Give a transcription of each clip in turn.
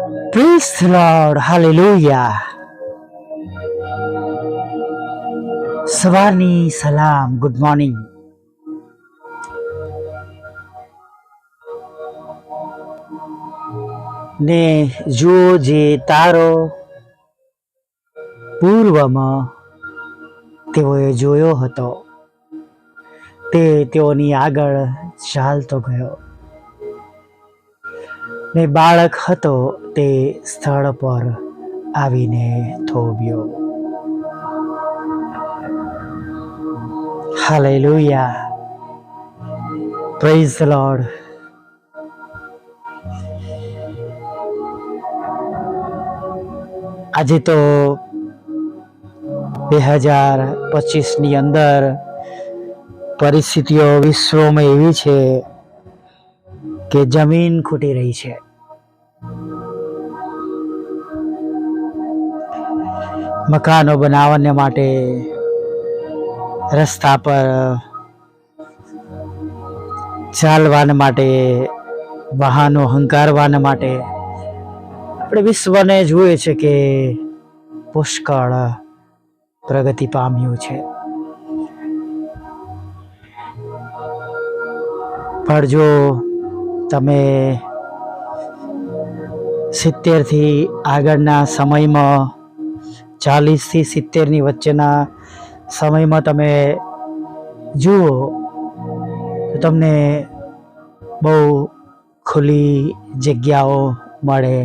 Praise the Lord. Hallelujah. સવારની સલામ. Good morning. ને જો જે તારો પૂર્વમાં તેઓએ જોયો હતો તે તેઓની આગળ ચાલતો ગયો, ને બાળક હતો તે સ્થળ પર આવીને થોભ્યો. હાલેલુયા. Praise the lord. આજે તો 2025ની અંદર પરિસ્થિતિઓ વિશ્વમાં એવી છે કે જમીન ખૂટી રહી છે. મકાનો બનાવવાને માટે, રસ્તા પર ચાલવાને માટે, વાહનો હંકારવાને માટે આપણે વિશ્વને જોઈએ છે કે પુષ્કળ પ્રગતિ પામ્યું છે. પણ જો તમે 70 થી આગળના સમયમાં, 40 થી 70ની વચ્ચેના સમયમાં તમે જુઓ તો તમને બહુ ખુલ્લી જગ્યાઓ મળે,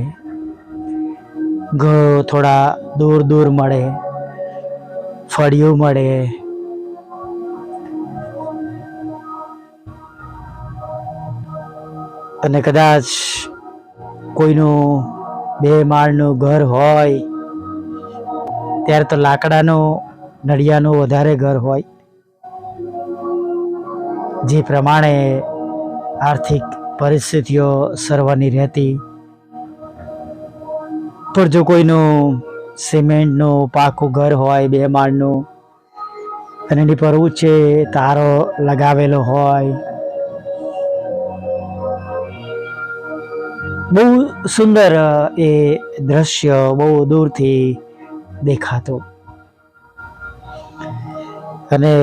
ઘરો થોડા દૂર દૂર મળે, ફળિયું મળે, અને કદાચ કોઈનું 2 માળનું ઘર હોય ત્યારે તો લાકડાનું નળિયાનું વધારે ઘર હોય. જે પ્રમાણે આર્થિક પરિસ્થિતિઓ સર્વની રહેતી. પણ જો કોઈનું સિમેન્ટનું પાકું ઘર હોય 2 માળનું, અને એની પર ઊંચે તારો લગાવેલો હોય, બહુ સુંદર એ દ્રશ્ય બહુ દૂરથી દેખાતું. અને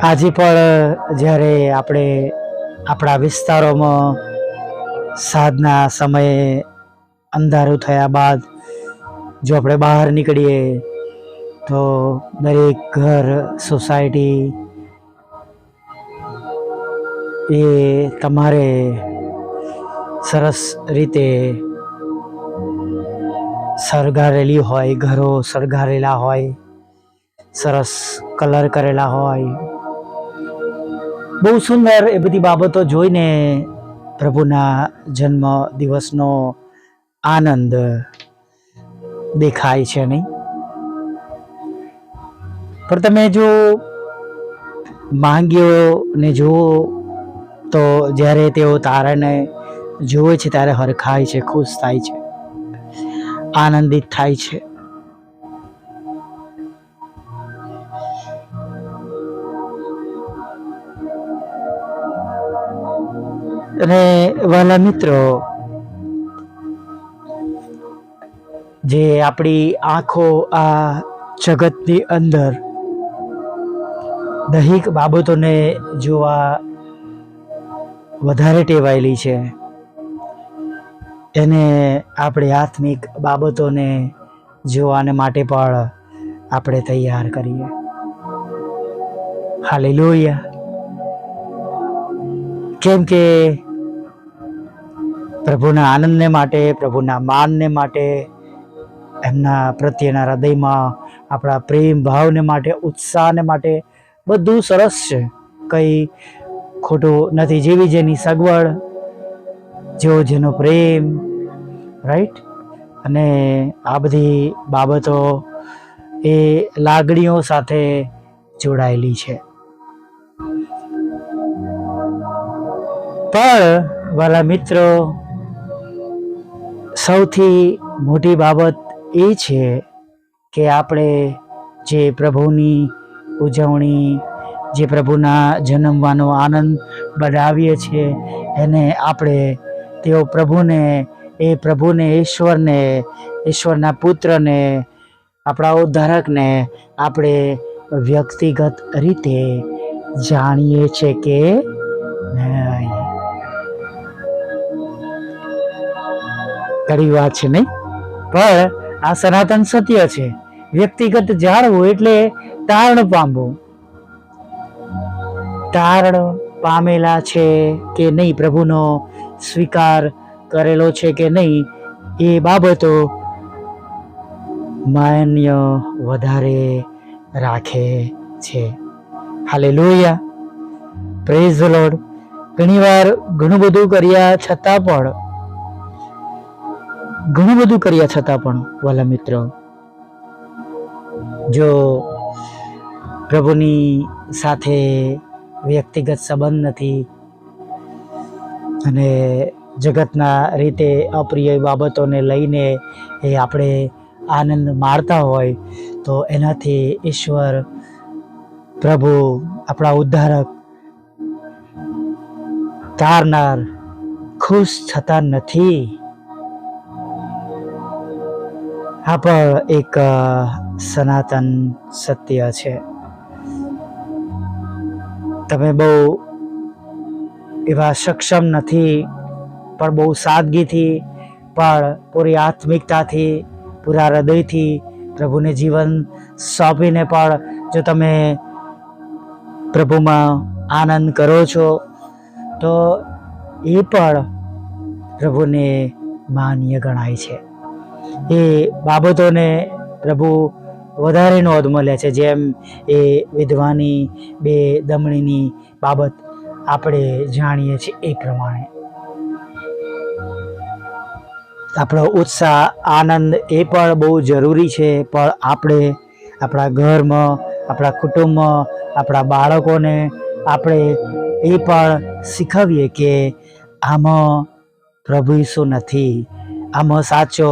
આજે પણ જ્યારે આપણે આપણા વિસ્તારોમાં સાંજના સમયે અંધારું થયા બાદ જો આપણે બહાર નીકળીએ તો દરેક ઘર, સોસાયટી એ તમારે સરસ રીતે શણગારેલી હોય, ઘરો શણગારેલા હોય, સરસ કલર કરેલા હોય. બહુ સુંદર એ બધી બાબતો જોઈને પ્રભુના જન્મ દિવસનો આનંદ દેખાય છે, નહીં? પણ તમે જો માંગ્યોને જુઓ તો જ્યારે તેઓ તારાને જુએ છે ત્યારે હરખાય છે, ખુશ થાય છે, આનંદિત થાય છે. અને વહાલા મિત્રો, જે આપણી આંખો આ જગતની અંદર દૈહિક બાબતોને જોવા વધારે ટેવાયેલી છે, એને આપણે આત્મિક બાબતોને જોવાને માટે પણ આપણે તૈયાર કરીએ. હાલેલુયા. કેમ કે પ્રભુના આનંદને માટે, પ્રભુના માનને માટે, એમના પ્રત્યેના હૃદયમાં આપણા પ્રેમ ભાવને માટે, ઉત્સાહને માટે બધું સરસ છે, કંઈ ખોટું નથી. જેવી જેની સગવડ, જેવો જેનો પ્રેમ, રાઈટ. અને આ બધી બાબતો એ લાગણીઓ સાથે જોડાયેલી છે. પણ વાલા મિત્રો, સૌથી મોટી બાબત એ છે કે આપણે જે પ્રભુની ઉજવણી, જે પ્રભુના જન્મવાનો આનંદ બનાવીએ છીએ, એને આપણે તેઓ પ્રભુને ઈશ્વરના પુત્રને, આપણા ઉદ્ધારકને આપણે વ્યક્તિગત રીતે જાણીએ છીએ કે નહીં? ઘણી વાત છે નહીં? પણ આ સનાતન સત્ય છે. વ્યક્તિગત જાણવું એટલે તારણ પામવું. તારણ પામેલા છે કે નહીં, પ્રભુનો સ્વીકાર કરેલો છે કે નહીં, એ બાબતો માન્ય વધારે રાખે છે. Hallelujah, praise the lord. ઘણીવાર ઘણું બધું કર્યા છતાં પણ વાલા મિત્રો, જો પ્રભુની સાથે વ્યક્તિગત સંબંધ નથી અને જગતના રીતે અપ્રિય બાબતોને લઈને એ આપણે આનંદ માણતા હોય, તો એનાથી ઈશ્વર, પ્રભુ, આપણા ઉદ્ધારક, તારનાર ખુશ થતા નથી. આ પણ એક સનાતન સત્ય છે. તમે બહુ એવા સક્ષમ નથી, પણ બહુ સાદગીથી, પણ પૂરી આત્મિકતાથી, પૂરા હૃદયથી પ્રભુને જીવન સોંપીને પણ જો તમે પ્રભુમાં આનંદ કરો છો, તો એ પણ પ્રભુને માન્ય ગણાય છે. એ બાબતોને પ્રભુ વધારે નોંધ મળે છે. જેમ એ વિધવાની 2 દમણીની બાબત આપણે જાણીએ છીએ એ પ્રમાણે આપણો ઉત્સાહ, આનંદ એ પણ બહુ જરૂરી છે. પણ આપણે આપણા ઘરમાં, આપણા કુટુંબમાં, આપણા બાળકોને આપણે એ પણ શીખવીએ કે આમાં પ્રભુ ઈસુ નથી, આમાં સાચો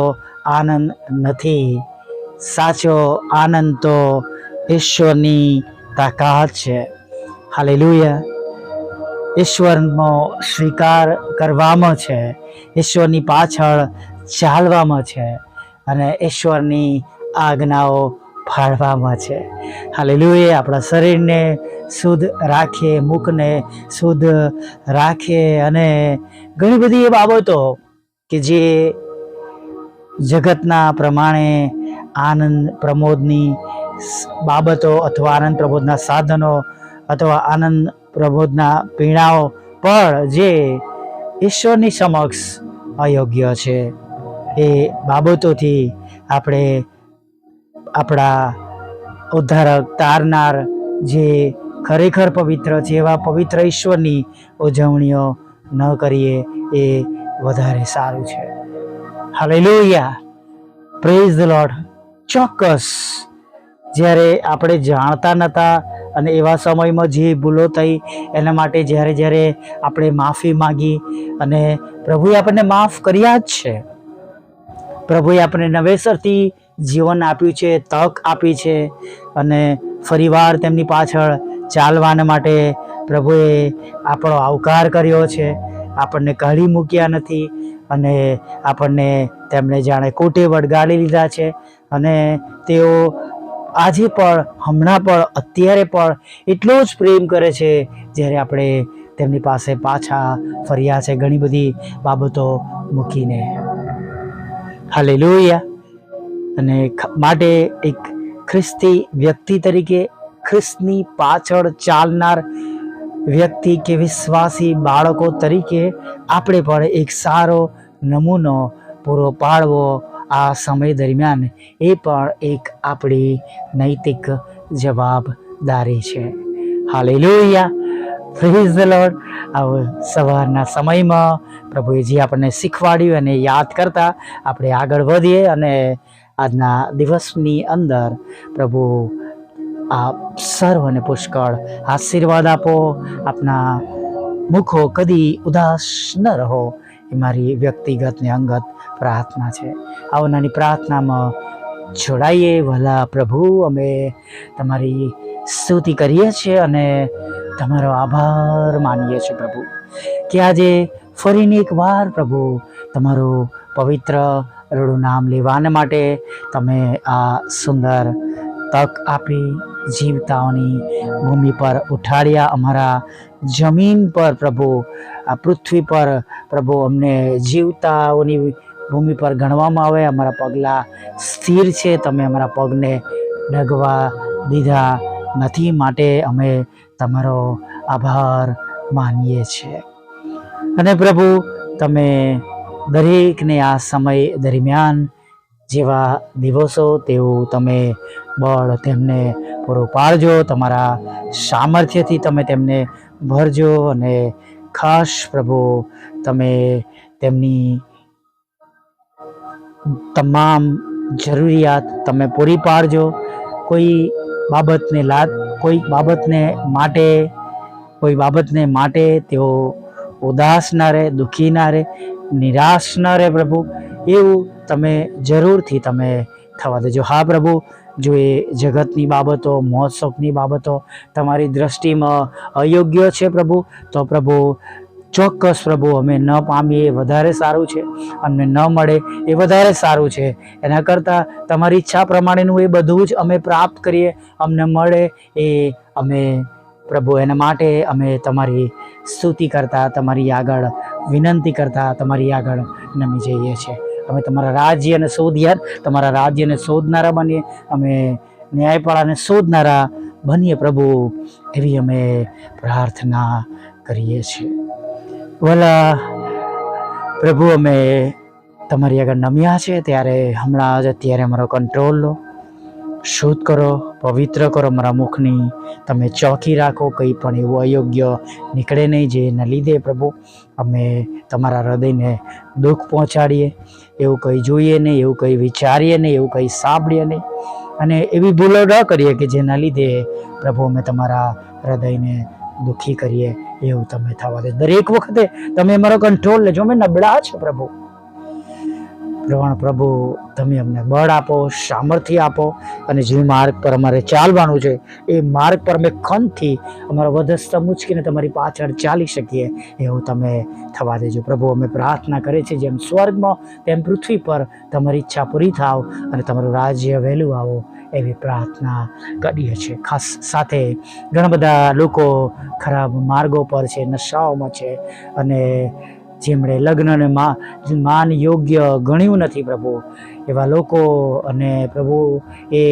આનંદ નથી. સાચો આનંદ તો ઈશ્વરની તાકાત છે. હાલેલુયા. ઈશ્વરનો સ્વીકાર કરવામાં છે, ઈશ્વરની પાછળ ચાલવામાં છે અને ઈશ્વરની આજ્ઞાઓ પાળવામાં છે. હાલેલુયા. આપણા શરીરને શુદ્ધ રાખીએ, મુખને શુદ્ધ રાખીએ અને ઘણી બધી એ બાબતો કે જે જગતના પ્રમાણે આનંદ પ્રમોદની બાબતો અથવા આનંદ પ્રમોદના સાધનો અથવા આનંદ પ્રમોદના પીણાઓ પણ જે ઈશ્વરની સમક્ષ અયોગ્ય છે, એ બાબતોથી આપણે આપણા ઉદ્ધારક, તારનાર, જે ખરેખર પવિત્ર છે એવા પવિત્ર ઈશ્વરની ઉજવણીઓ ન કરીએ એ વધારે સારું છે. Hallelujah, praise the lord. ચોક્કસ જ્યારે આપણે જાણતા નહોતા અને એવા સમયમાં જે ભૂલો થઈ એના માટે જ્યારે આપણે માફી માગી અને પ્રભુએ આપણને માફ કર્યા જ છે. પ્રભુએ આપણને નવેસરથી જીવન આપ્યું છે, તક આપી છે અને ફરીવાર તેમની પાછળ ચાલવાના માટે પ્રભુએ આપણો આવકાર કર્યો છે. આપણને કાઢી મૂક્યા નથી અને આપણને તેમણે જાણે કોટે વળગાડી લીધા છે અને તેઓ આજે પણ, હમણાં પણ, અત્યારે પણ એટલો જ પ્રેમ કરે છે જ્યારે આપણે તેમની પાસે પાછા ફર્યા છે ઘણી બધી બાબતો મૂકીને. હાલેલુયા. અને માટે એક ખ્રિસ્તી વ્યક્તિ તરીકે, ખ્રિસ્તની પાછળ ચાલનાર વ્યક્તિ કે વિશ્વાસી બાળકો તરીકે આપણે પણ એક સારો નમૂનો પૂરો પાડવો આ સમય દરમિયાન, એ પણ એક આપણી નૈતિક જવાબદારી છે. Hallelujah, praise the lord. સવારના સમયમાં પ્રભુએ જે આપણને શીખવાડ્યું અને યાદ કરતા આપણે આગળ વધીએ અને આજના દિવસની અંદર પ્રભુ આપ સર્વને પુષ્કળ આશીર્વાદ આપો. આપના મુખો કદી ઉદાસ ન રહો, એ મારી વ્યક્તિગત ને અંગત પ્રાર્થના છે. આવનારી પ્રાર્થનામાં જોડાઈએ. ભલા પ્રભુ, અમે તમારી સ્તુતિ કરીએ છીએ અને તમારો આભાર માનીએ છીએ પ્રભુ, કે આજે ફરીને એકવાર પ્રભુ તમારું પવિત્ર રડું નામ લેવાને માટે તમે આ સુંદર તક આપી, જીવતાઓની ભૂમિ પર ઉઠાડ્યા, અમારા જમીન પર પ્રભુ, આ પૃથ્વી પર પ્રભુ અમને જીવતાઓની ભૂમિ પર ગણવામાં આવે. અમારા પગલાં સ્થિર છે, તમે અમારા પગને ડગવા દીધા નથી, માટે અમે તમારો આભાર માનીએ છીએ. અને પ્રભુ તમે દરેકને આ સમય દરમિયાન જેવા દિવસો તેવું તમે બળ તેમને પૂરું પાડજો, તમારા સામર્થ્યથી તમે તેમને ભરજો. અને ખાસ પ્રભુ તમે તેમની તમામ જરૂરિયાત તમે પૂરી પાડજો. કોઈ બાબતને માટે તેઓ ઉદાસ ના રહે, દુઃખી ના રહે, નિરાશ ના રહે પ્રભુ, એવું તમે જરૂરથી તમે થવા દેજો. હા પ્રભુ, જો એ જગતની બાબતો, મોજ શોખની બાબતો તમારી દ્રષ્ટિમાં અયોગ્ય છે પ્રભુ, તો પ્રભુ ચોક્કસ પ્રભુ અમે ન પામીએ એ વધારે સારું છે, અમને ન મળે એ વધારે સારું છે. એના કરતાં તમારી ઈચ્છા પ્રમાણેનું એ બધું જ અમે પ્રાપ્ત કરીએ, અમને મળે એ અમે પ્રભુ એના માટે અમે તમારી સ્તુતિ કરતા, તમારી આગળ વિનંતી કરતા, તમારી આગળ નમી જઈએ છીએ. અમે તમારા રાજ્યને શોધનારા બનીએ, અમે ન્યાયપાળાને શોધનારા બનીએ પ્રભુ, એવી અમે પ્રાર્થના કરીએ છીએ. વલા પ્રભુ, અમે તમારી આગળ નમ્યા છે ત્યારે હમણાં જ અત્યારે અમારો કંટ્રોલ લો, શુદ્ધ કરો, પવિત્ર કરો, અમારા મુખની તમે ચોકી રાખો, કંઈ પણ એવું અયોગ્ય નીકળે નહીં જેના લીધે પ્રભુ અમે તમારા હૃદયને દુઃખ પહોંચાડીએ. એવું કંઈ જોઈએ નહીં, એવું કંઈ વિચારીએ નહીં, એવું કંઈ સાંભળીએ નહીં, અને એવી ભૂલો ન કરીએ કે જેના લીધે પ્રભુ અમે તમારા હૃદયને દુઃખી કરીએ. એવું તમે થવા દે. દરેક વખતે તમે અમારો કંટ્રોલ લેજો, અમે નબળા છે પ્રભુ. પ્રભુ તમે અમને બળ આપો, સામર્થ્ય આપો, અને જે માર્ગ પર અમારે ચાલવાનું છે એ માર્ગ પર અમે ખંતથી અમારો વધસ્તંભ ઉંચકીને તમારી પાછળ ચાલી શકીએ એવું તમે થવા દેજો પ્રભુ. અમે પ્રાર્થના કરીએ છીએ જેમ સ્વર્ગમાં તેમ પૃથ્વી પર તમારી ઈચ્છા પૂરી થાવ અને તમારું રાજ્ય વહેલું આવો એવી પ્રાર્થના કરીએ છીએ. ખાસ સાથે ઘણા બધા લોકો ખરાબ માર્ગો પર છે, નશાઓમાં છે, અને જેમણે લગ્નને માન યોગ્ય ગણ્યું નથી પ્રભુ, એવા લોકો, અને પ્રભુ એ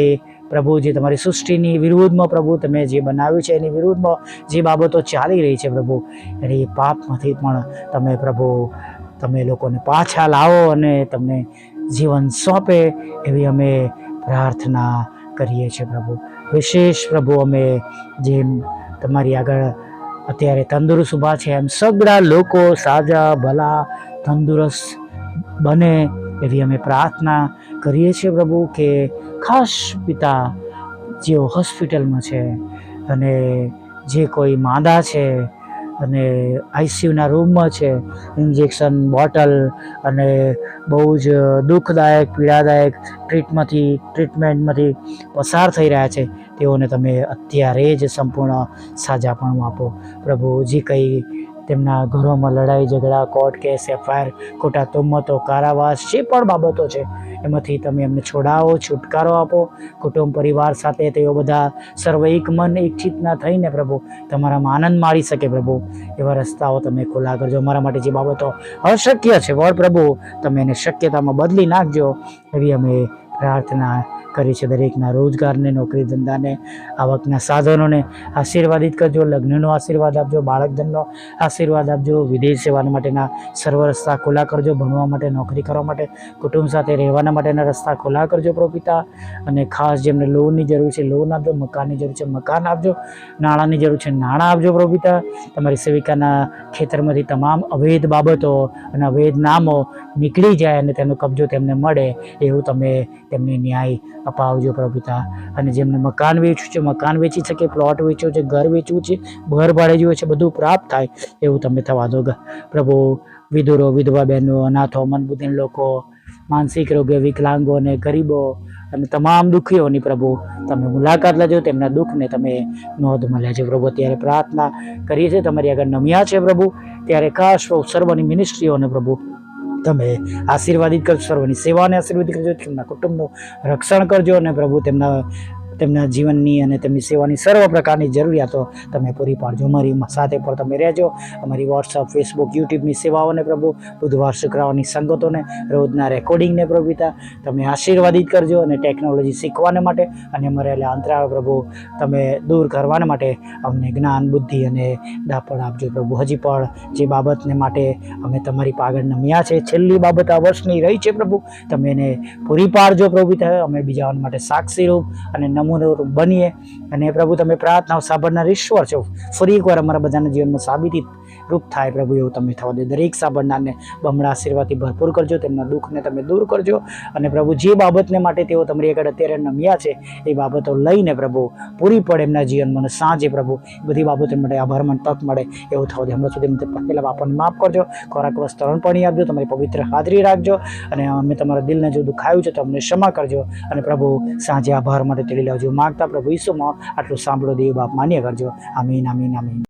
પ્રભુ જે તમારી સૃષ્ટિની વિરુદ્ધમાં પ્રભુ તમે જે બનાવ્યું છે એની વિરુદ્ધમાં જે બાબતો ચાલી રહી છે પ્રભુ, એ પાપમાંથી પણ તમે પ્રભુ તમે લોકોને પાછા લાવો અને તમને જીવન સોંપે એવી અમે પ્રાર્થના કરીએ છીએ પ્રભુ. વિશેષ પ્રભુ અમે જેમ તમારી આગળ અત્યારે તંદુરસ્ત ઊભા છે એમ સગડા લોકો સાજા ભલા તંદુરસ્ત બને એવી અમે પ્રાર્થના કરીએ છીએ પ્રભુ. કે ખાસ પિતા જેઓ હોસ્પિટલમાં છે અને જે કોઈ માંદા છે અને આઈસીયુના રૂમમાં છે, ઇન્જેક્શન બોટલ અને બહુ જ દુઃખદાયક પીડાદાયક ટ્રીટમેન્ટમાંથી પસાર થઈ રહ્યા છે, તેઓને તમે અત્યારે જ સંપૂર્ણ સાજાપણું આપો પ્રભુ. જે કંઈ તેમના ઘરોમાં લડાઈ ઝઘડા, કોર્ટ કેસ, એફઆઈઆર, ખોટા તોમતો, કારાવાસ, જે પણ બાબતો છે એમાંથી તમે એમને છોડાવો, છુટકારો આપો. કુટુંબ પરિવાર સાથે તેઓ બધા સર્વ એક મન એકચિત ના થઈને પ્રભુ તમારામાં આનંદ માણી શકે પ્રભુ, એવા રસ્તાઓ તમે ખુલ્લા કરજો. અમારા માટે જે બાબતો અશક્ય છે વળ પ્રભુ તમે એને શક્યતામાં બદલી નાખજો એવી અમે પ્રાર્થના કરી છે. દરેકના રોજગારને, નોકરી ધંધાને, આવકના સાધનોને આશીર્વાદિત કરજો. લગ્નનો આશીર્વાદ આપજો, બાળક ધનનો આશીર્વાદ આપજો. વિદેશ સેવાના માટેના સર્વ રસ્તા ખુલ્લા કરજો. ભણવા માટે, નોકરી કરવા માટે, કુટુંબ સાથે રહેવાના માટેના રસ્તા ખુલ્લા કરજો પ્રભુ પિતા. અને ખાસ જેમને લોનની જરૂર છે લોન આપજો, મકાનની જરૂર છે મકાન આપજો, નાણાંની જરૂર છે નાણાં આપજો પ્રભુ પિતા. તમારી સેવિકાના ખેતરમાંથી તમામ અવૈધ બાબતો અને અવૈધ નામો નીકળી જાય અને તેનો કબજો તેમને મળે એવું તમે તેમને ન્યાય અપાવજો પ્રભુ પિતા. અને જેમને મકાન વેચવું છે મકાન વેચી શકે, પ્લોટ વેચવો છે, ઘર વેચવું છે, ઘર ભાડે જોઈએ છે, બધું પ્રાપ્ત થાય એવું તમે થવા દો પ્રભુ. વિધુરો, વિધવા બહેનો, અનાથો, મંદબુદ્ધિન લોકો, માનસિક રોગીઓ, વિકલાંગો અને ગરીબો અને તમામ દુઃખીઓની પ્રભુ તમે મુલાકાત લેજો, તેમના દુઃખને તમે નોંધમાં લેજો પ્રભુ. અત્યારે પ્રાર્થના કરીએ છીએ તમારી આગળ નમ્યા છે પ્રભુ ત્યારે ખાસ પ્રભુ સર્વની મિનિસ્ટ્રીઓને પ્રભુ તમે આશીર્વાદિત કરજો, સર્વની સેવાને આશીર્વાદિત કરજો, તેમના કુટુંબનું રક્ષણ કરજો અને પ્રભુ તેમના જીવનની અને તેમની સેવાની સર્વ પ્રકારની જરૂરિયાતો તમે પૂરી પાડજો. અમારી સાથે પણ તમે રહેજો. અમારી વોટ્સઅપ, ફેસબુક, યુટ્યુબની સેવાઓને પ્રભુ, બુધવાર શુક્રવારની સંગતોને, રોજના રેકોર્ડિંગને પ્રભુ પિતા તમે આશીર્વાદિત કરજો અને ટેકનોલોજી શીખવાને માટે અને અમારે અંતરાળ પ્રભુ તમે દૂર કરવાને માટે અમને જ્ઞાન, બુદ્ધિ અને દાપણ આપજો પ્રભુ. હજી પણ જે બાબતને માટે અમે તમારી પાગળ નમ્યા છે, છેલ્લી બાબત આ વર્ષની રહી છે પ્રભુ, તમે એને પૂરી પાડજો પ્રભુ પિતા. અમે બીજાઓ માટે સાક્ષી રૂપ અને નમૂનો રૂપ બનીએ અને પ્રભુ તમે પ્રાર્થનાઓ સાંભળનાર ઈશ્વર છો. ફરી એકવાર અમારા બધાના જીવનમાં સાબિતી રૂપ થાય પ્રભુ, એવું તમે થવા દે. દરેક સાંભળનારને બમણા આશીર્વાદથી ભરપૂર કરજો, તેમના દુઃખને તમે દૂર કરજો અને પ્રભુ જે બાબતને માટે તેઓ તમારી આગળ અત્યારે નમ્યા છે એ બાબતો લઈને પ્રભુ પૂરી પડે એમના જીવનમાં અને સાંજે પ્રભુ બધી બાબતો માટે આભારમાં તક મળે એવું થવા દે. હમણાં સુધી પહેલાં બાપાને માફ કરજો, ખોરાક વસ્ત્રણ પાણી આપજો, તમારી પવિત્ર હાજરી રાખજો અને અમે તમારા દિલને જો દુખાયું છે તો અમને ક્ષમા કરજો અને પ્રભુ સાંજે આભાર માટે તેડી લાવજો. માગતા પ્રભુ ઈસુમાં આટલું સાંભળો દેવ બાપ માન્ય કરજો. આમીન, આમીન, આમીન.